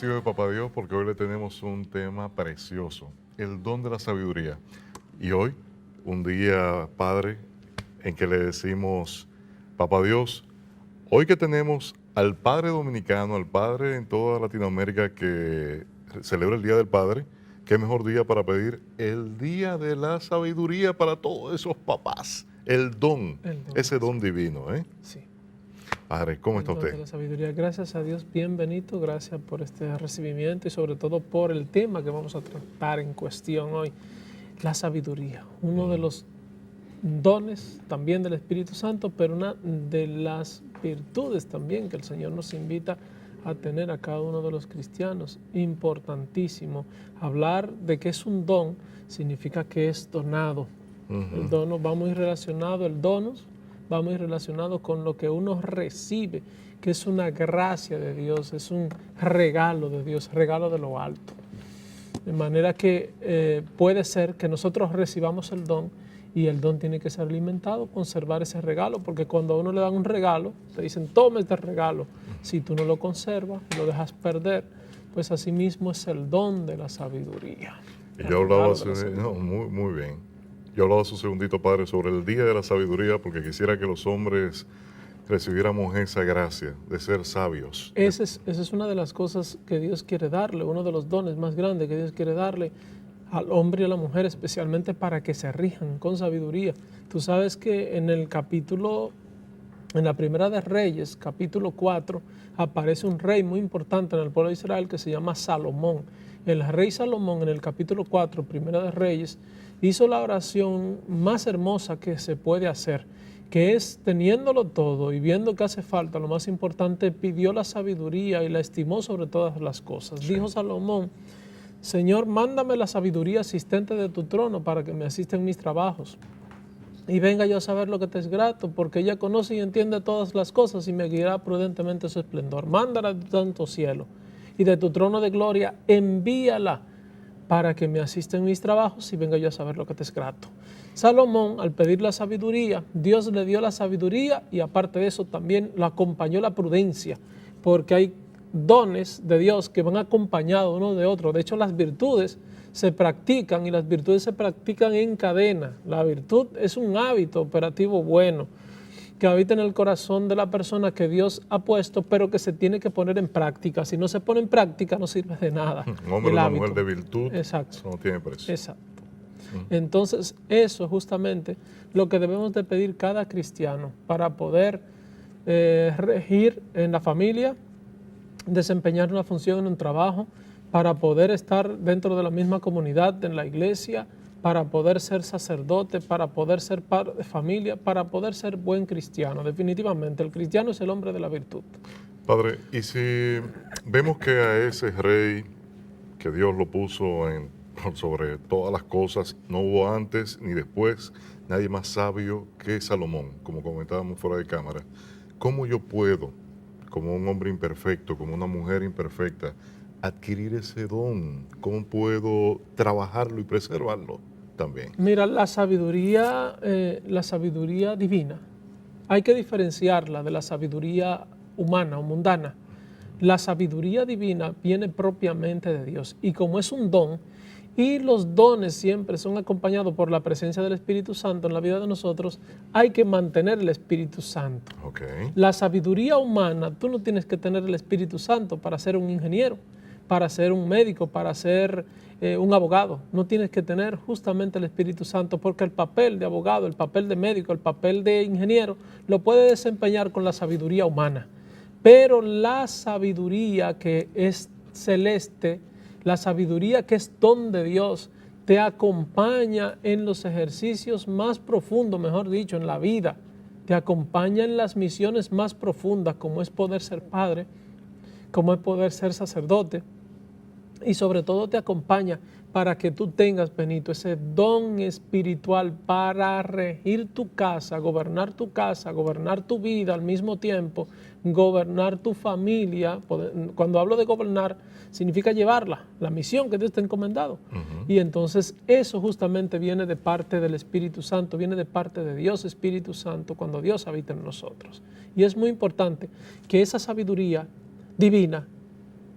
agradecido de Papá Dios porque hoy le tenemos un tema precioso, el don de la sabiduría. Y hoy, un día, Padre, en que le decimos, Papá Dios, hoy que tenemos al Padre dominicano, al Padre en toda Latinoamérica que celebra el Día del Padre, qué mejor día para pedir el Día de la Sabiduría para todos esos papás, el don, ese don divino, ¿eh? Sí. Padre, ¿cómo está El don de usted? la sabiduría. Gracias a Dios, bien Benito, gracias por este recibimiento y sobre todo por el tema que vamos a tratar en cuestión hoy, la sabiduría, uno de los dones también del Espíritu Santo, pero una de las virtudes también que el Señor nos invita a tener a cada uno de los cristianos. Importantísimo. Hablar de que es un don significa que es donado. El dono va muy relacionado, el donos va muy relacionado con lo que uno recibe, que es una gracia de Dios, es un regalo de Dios, regalo de lo alto. De manera que puede ser que nosotros recibamos el don y el don tiene que ser alimentado, conservar ese regalo, porque cuando a uno le dan un regalo, te dicen, toma este regalo. Si tú no lo conservas, lo dejas perder, pues así mismo es el don de la sabiduría. Y yo hablaba muy bien. Yo hablaba hace un segundito, Padre, sobre el Día de la Sabiduría, porque quisiera que los hombres recibiéramos esa gracia de ser sabios. Esa es una de las cosas que Dios quiere darle, uno de los dones más grandes que Dios quiere darle al hombre y a la mujer, especialmente para que se rijan con sabiduría. Tú sabes que en la primera de Reyes, capítulo 4, aparece un rey muy importante en el pueblo de Israel que se llama Salomón. El rey Salomón en el capítulo 4, primera de Reyes, hizo la oración más hermosa que se puede hacer, que es teniéndolo todo y viendo que hace falta, lo más importante, pidió la sabiduría y la estimó sobre todas las cosas. Sí. Dijo Salomón, Señor, mándame la sabiduría asistente de tu trono para que me asista en mis trabajos y venga yo a saber lo que te es grato, porque ella conoce y entiende todas las cosas y me guiará prudentemente su esplendor. Mándala de tanto cielo y de tu trono de gloria envíala para que me asista en mis trabajos y venga yo a saber lo que te es grato. Salomón, al pedir la sabiduría, Dios le dio la sabiduría y aparte de eso también lo acompañó la prudencia, porque hay dones de Dios que van acompañados uno de otro. De hecho, las virtudes se practican y las virtudes se practican en cadena. La virtud es un hábito operativo bueno que habita en el corazón de la persona que Dios ha puesto, pero que se tiene que poner en práctica. Si no se pone en práctica, no sirve de nada. Un hombre o una mujer de virtud, exacto, eso no tiene precio. Exacto. Entonces, eso es justamente lo que debemos de pedir cada cristiano para poder regir en la familia, desempeñar una función en un trabajo, para poder estar dentro de la misma comunidad, en la iglesia, para poder ser sacerdote, para poder ser padre de familia, para poder ser buen cristiano. Definitivamente, el cristiano es el hombre de la virtud. Padre, y si vemos que a ese rey que Dios lo puso sobre todas las cosas, no hubo antes ni después nadie más sabio que Salomón, como comentábamos fuera de cámara, ¿cómo yo puedo, como un hombre imperfecto, como una mujer imperfecta, adquirir ese don? ¿Cómo puedo trabajarlo y preservarlo también? Mira, la sabiduría divina, hay que diferenciarla de la sabiduría humana o mundana. La sabiduría divina viene propiamente de Dios y como es un don, y los dones siempre son acompañados por la presencia del Espíritu Santo en la vida de nosotros, hay que mantener el Espíritu Santo. Okay. La sabiduría humana, tú no tienes que tener el Espíritu Santo para ser un ingeniero, para ser un médico, para ser un abogado. No tienes que tener justamente el Espíritu Santo porque el papel de abogado, el papel de médico, el papel de ingeniero lo puede desempeñar con la sabiduría humana. Pero la sabiduría que es celeste, la sabiduría que es don de Dios, te acompaña en los ejercicios más profundos, mejor dicho, en la vida. Te acompaña en las misiones más profundas, como es poder ser padre, como es poder ser sacerdote. Y sobre todo te acompaña para que tú tengas, Benito, ese don espiritual para regir tu casa, gobernar tu vida al mismo tiempo, gobernar tu familia. Cuando hablo de gobernar, significa llevarla, la misión que Dios te ha encomendado. Y entonces eso justamente viene de parte del Espíritu Santo, viene de parte de Dios Espíritu Santo, cuando Dios habita en nosotros. Y es muy importante que esa sabiduría divina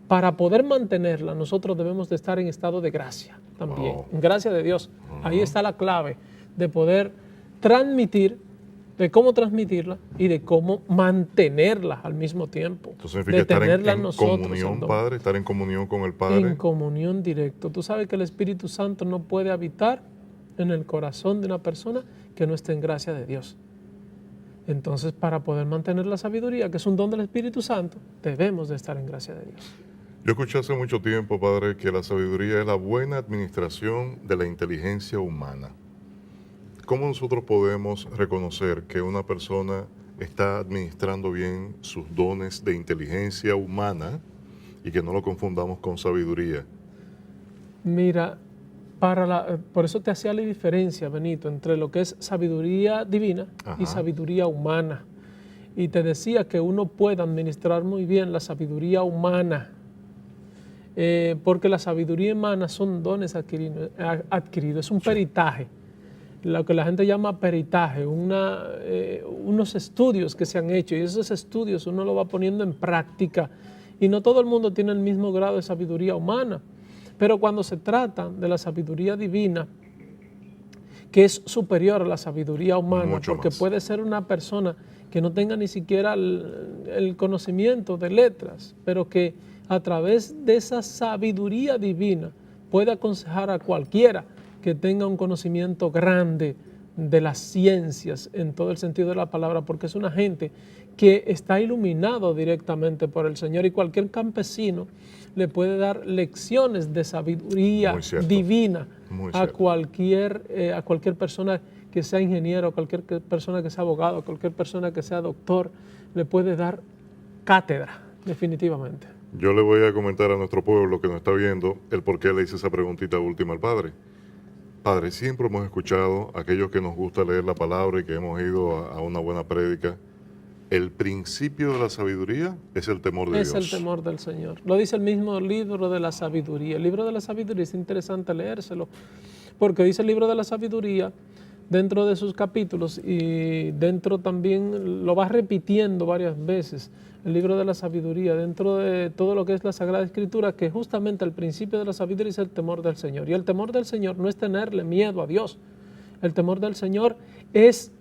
para poder mantenerla, nosotros debemos de estar en estado de gracia también, Wow. en gracia de Dios. Ahí está la clave de poder transmitir, de cómo transmitirla y de cómo mantenerla al mismo tiempo. Esto significa de estar tenerla en nosotros, comunión, el don. Padre, estar en comunión con el En Padre. comunión directo. Tú sabes que el Espíritu Santo no puede habitar en el corazón de una persona que no esté en gracia de Dios. Entonces, para poder mantener la sabiduría, que es un don del Espíritu Santo, debemos de estar en gracia de Dios. Yo escuché hace mucho tiempo, Padre, que la sabiduría es la buena administración de la inteligencia humana. ¿Cómo nosotros podemos reconocer que una persona está administrando bien sus dones de inteligencia humana y que no lo confundamos con sabiduría? Mira, por eso te hacía la diferencia, Benito, entre lo que es sabiduría divina y Ajá. sabiduría humana. Y te decía que uno puede administrar muy bien la sabiduría humana, porque la sabiduría humana son dones adquiridos, es un peritaje, lo que la gente llama peritaje, unos estudios que se han hecho, y esos estudios uno lo va poniendo en práctica, y no todo el mundo tiene el mismo grado de sabiduría humana. Pero cuando se trata de la sabiduría divina, que es superior a la sabiduría humana, Mucho porque más. puede ser una persona que no tenga ni siquiera el conocimiento de letras, pero que a través de esa sabiduría divina puede aconsejar a cualquiera que tenga un conocimiento grande de las ciencias en todo el sentido de la palabra, porque es una gente que está iluminado directamente por el Señor, y cualquier campesino le puede dar lecciones de sabiduría Muy cierto. divina Muy a cierto. cualquier persona que sea ingeniero, a cualquier persona que sea abogado, a cualquier persona que sea doctor, le puede dar cátedra, definitivamente. Yo le voy a comentar a nuestro pueblo que nos está viendo el por qué le hice esa preguntita última al Padre. Padre, siempre hemos escuchado, aquellos que nos gusta leer la palabra y que hemos ido a una buena prédica, el principio de la sabiduría es el temor de Es Dios. el temor del Señor. Lo dice el mismo libro de la sabiduría. El libro de la sabiduría es interesante leérselo, porque dice el libro de la sabiduría dentro de sus capítulos, y dentro también lo va repitiendo varias veces, el libro de la sabiduría, dentro de todo lo que es la Sagrada Escritura, que justamente el principio de la sabiduría es el temor del Señor. Y el temor del Señor no es tenerle miedo a Dios. El temor del Señor es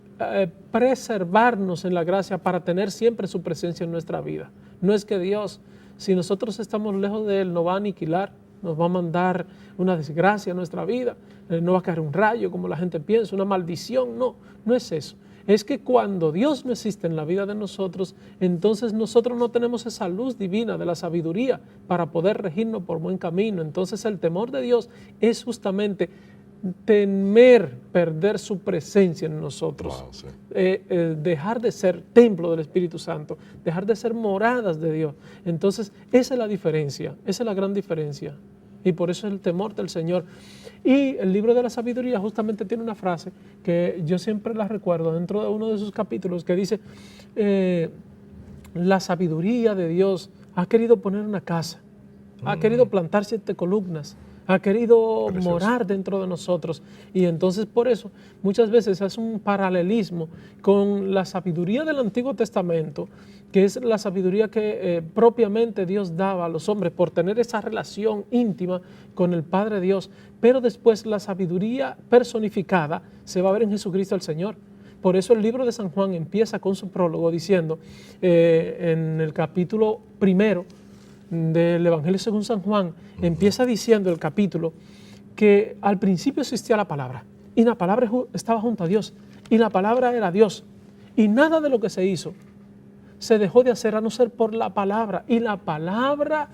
preservarnos en la gracia para tener siempre su presencia en nuestra vida. No es que Dios, si nosotros estamos lejos de Él, nos va a aniquilar, nos va a mandar una desgracia a nuestra vida, no va a caer un rayo como la gente piensa, una maldición. No, no es eso. Es que cuando Dios no existe en la vida de nosotros, entonces nosotros no tenemos esa luz divina de la sabiduría para poder regirnos por buen camino. Entonces el temor de Dios es justamente temer perder su presencia en nosotros, Wow, sí. dejar de ser templo del Espíritu Santo, dejar de ser moradas de Dios. Entonces esa es la diferencia, esa es la gran diferencia, y por eso es el temor del Señor. Y el libro de la sabiduría justamente tiene una frase que yo siempre la recuerdo dentro de uno de sus capítulos, que dice, la sabiduría de Dios ha querido poner una casa, ha querido plantar 7 columnas, ha querido Precioso. morar dentro de nosotros. Y entonces por eso muchas veces es un paralelismo con la sabiduría del Antiguo Testamento, que es la sabiduría que propiamente Dios daba a los hombres por tener esa relación íntima con el Padre Dios, pero después la sabiduría personificada se va a ver en Jesucristo el Señor. Por eso el libro de San Juan empieza con su prólogo diciendo, en el capítulo 1 del Evangelio según San Juan, empieza diciendo el capítulo que al principio existía la palabra, y la palabra estaba junto a Dios, y la palabra era Dios, y nada de lo que se hizo se dejó de hacer a no ser por la palabra, y la palabra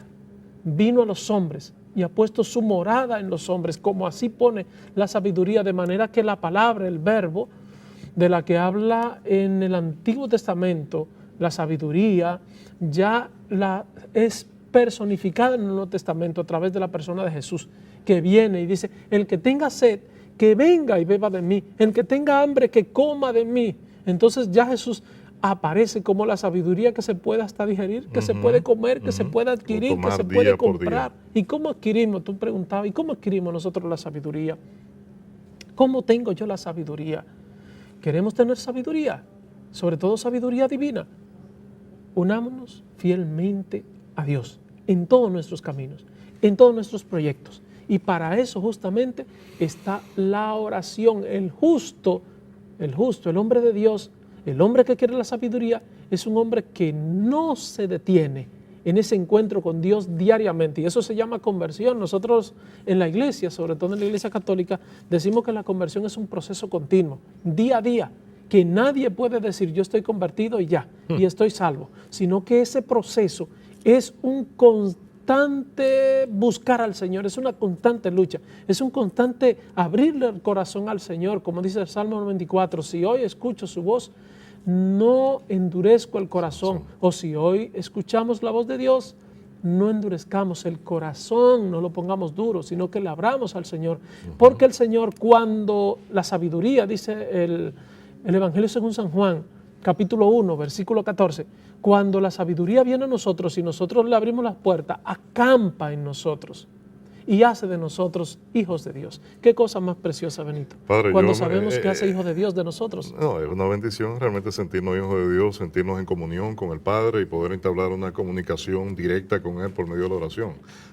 vino a los hombres y ha puesto su morada en los hombres, como así pone la sabiduría, de manera que la palabra, el verbo de la que habla en el Antiguo Testamento, la sabiduría, ya es personificada en el Nuevo Testamento a través de la persona de Jesús, que viene y dice, el que tenga sed, que venga y beba de mí, el que tenga hambre, que coma de mí. Entonces ya Jesús aparece como la sabiduría que se puede hasta digerir, que se puede comer, que se puede adquirir, que se puede comprar. ¿Y cómo adquirimos? Tú preguntabas, ¿y cómo adquirimos nosotros la sabiduría? ¿Cómo tengo yo la sabiduría? ¿Queremos tener sabiduría? Sobre todo sabiduría divina. Unámonos fielmente a Dios, en todos nuestros caminos, en todos nuestros proyectos. Y para eso justamente está la oración. El justo, el hombre de Dios, el hombre que quiere la sabiduría, es un hombre que no se detiene en ese encuentro con Dios diariamente. Y eso se llama conversión. Nosotros en la iglesia, sobre todo en la iglesia católica, decimos que la conversión es un proceso continuo, día a día, que nadie puede decir yo estoy convertido y ya, y estoy salvo, sino que ese proceso es un constante buscar al Señor, es una constante lucha, es un constante abrirle el corazón al Señor, como dice el Salmo 94, si hoy escucho su voz, no endurezco el corazón, o si hoy escuchamos la voz de Dios, no endurezcamos el corazón, no lo pongamos duro, sino que le abramos al Señor, porque el Señor, cuando la sabiduría, dice el Evangelio según San Juan, capítulo 1, versículo 14, cuando la sabiduría viene a nosotros y nosotros le abrimos las puertas, acampa en nosotros y hace de nosotros hijos de Dios. Qué cosa más preciosa, Benito. Padre, cuando sabemos que hace hijo de Dios de nosotros. No, es una bendición realmente sentirnos hijos de Dios, sentirnos en comunión con el Padre y poder entablar una comunicación directa con Él por medio de la oración.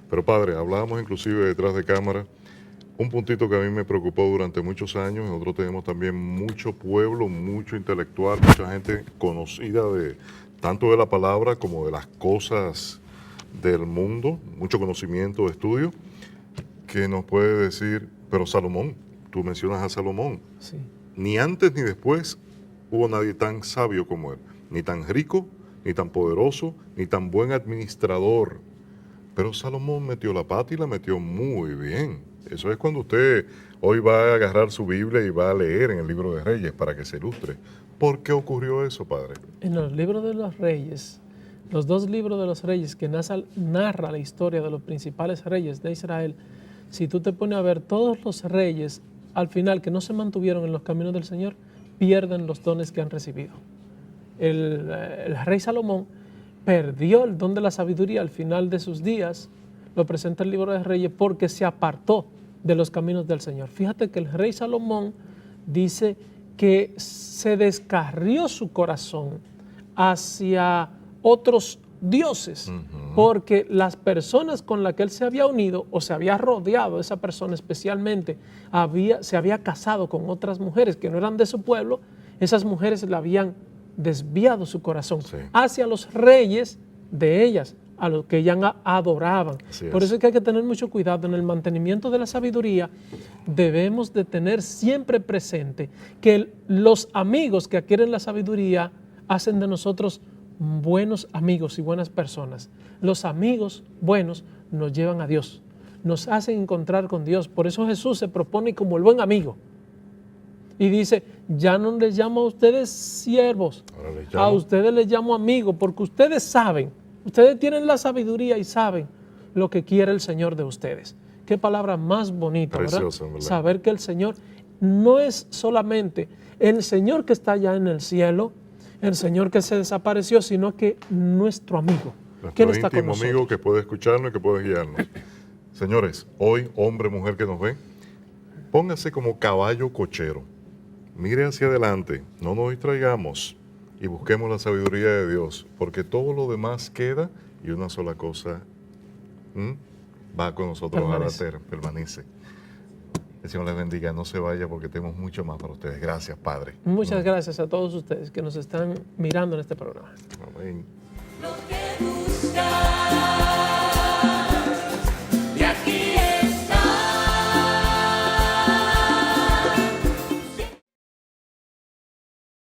Pero Padre, hablábamos inclusive detrás de cámara, un puntito que a mí me preocupó durante muchos años. Nosotros tenemos también mucho pueblo, mucho intelectual, mucha gente conocida tanto de la palabra como de las cosas del mundo, mucho conocimiento, estudio, que nos puede decir, pero Salomón, tú mencionas a Salomón, Sí. ni antes ni después hubo nadie tan sabio como él, ni tan rico, ni tan poderoso, ni tan buen administrador. Pero Salomón metió la pata y la metió muy bien. Eso es cuando usted hoy va a agarrar su Biblia y va a leer en el libro de Reyes para que se ilustre. ¿Por qué ocurrió eso, Padre? En los libros de los reyes, los dos libros de los reyes que narra la historia de los principales reyes de Israel, si tú te pones a ver, todos los reyes al final que no se mantuvieron en los caminos del Señor, pierden los dones que han recibido. El rey Salomón perdió el don de la sabiduría al final de sus días, lo presenta el libro de Reyes, porque se apartó de los caminos del Señor. Fíjate que el rey Salomón dice que se descarrió su corazón hacia otros dioses, porque las personas con las que él se había unido o se había rodeado, esa persona especialmente, se había casado con otras mujeres que no eran de su pueblo, esas mujeres le habían desviado su corazón hacia los reyes de ellas, a los que ellas adoraban. Por eso es que hay que tener mucho cuidado en el mantenimiento de la sabiduría. Debemos de tener siempre presente que los amigos que adquieren la sabiduría hacen de nosotros buenos amigos y buenas personas. Los amigos buenos nos llevan a Dios, nos hacen encontrar con Dios. Por eso Jesús se propone como el buen amigo y dice, ya no les llamo a ustedes siervos, a ustedes les llamo amigos, porque ustedes saben, ustedes tienen la sabiduría y saben lo que quiere el Señor de ustedes. Qué palabra más bonita, preciosa, ¿verdad? Saber que el Señor no es solamente el Señor que está allá en el cielo, el Señor que se desapareció, sino que nuestro amigo, que Él está con nosotros. Nuestro íntimo amigo que puede escucharnos y que puede guiarnos. Señores, hoy, hombre, mujer que nos ve, póngase como caballo cochero. Mire hacia adelante, no nos distraigamos y busquemos la sabiduría de Dios, porque todo lo demás queda y una sola cosa va con nosotros permanece. El Señor les bendiga, no se vaya porque tenemos mucho más para ustedes. Gracias, Padre. Muchas gracias a todos ustedes que nos están mirando en este programa. Amén. Lo que busca